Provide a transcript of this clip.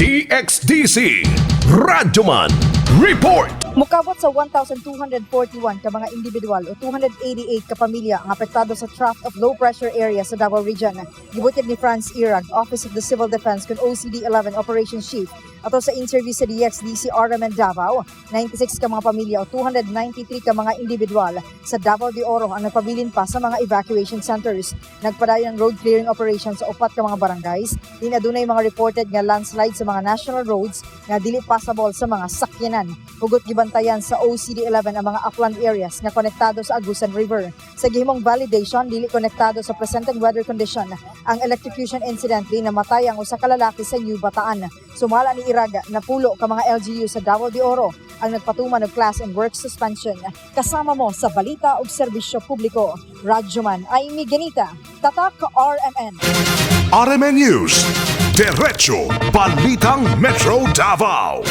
DXDC Radyoman Report. Mukabot sa 1,241 ka mga indibidwal o 288 ka pamilya ang apektado sa trough of low pressure area sa Davao Region. Gibutyag ni Franz Irag, Office of the Civil Defense kun OCD 11 Operations Chief. Ato sa interview sa DXDC RMN Davao, 96 ka mga pamilya o 293 ka mga indibidwal sa Davao de Oro ang nagpabilin pa sa mga evacuation centers. Nagpadayon ang road clearing operations sa upat ka mga barangays. Din adunay mga reported nga landslide sa mga national roads nga dili passable sa mga sakyanan. Hugot gibantayan sa OCD 11 ang mga upland areas nga konektado sa Agusan River. Sa gihimong validation, dili konektado sa presenteng weather condition. Ang electricution incident din namatay ang usa ka lalaki sa New Bataan. Sumala ni Irag na pulo ka mga LGU sa Davao de Oro ang nagpatuman og class and work suspension. Kasama mo sa balita ug serbisyo publiko. Radyoman ay Miganita, Tatak RMN. RMN News, Diretso Balitang Metro Davao.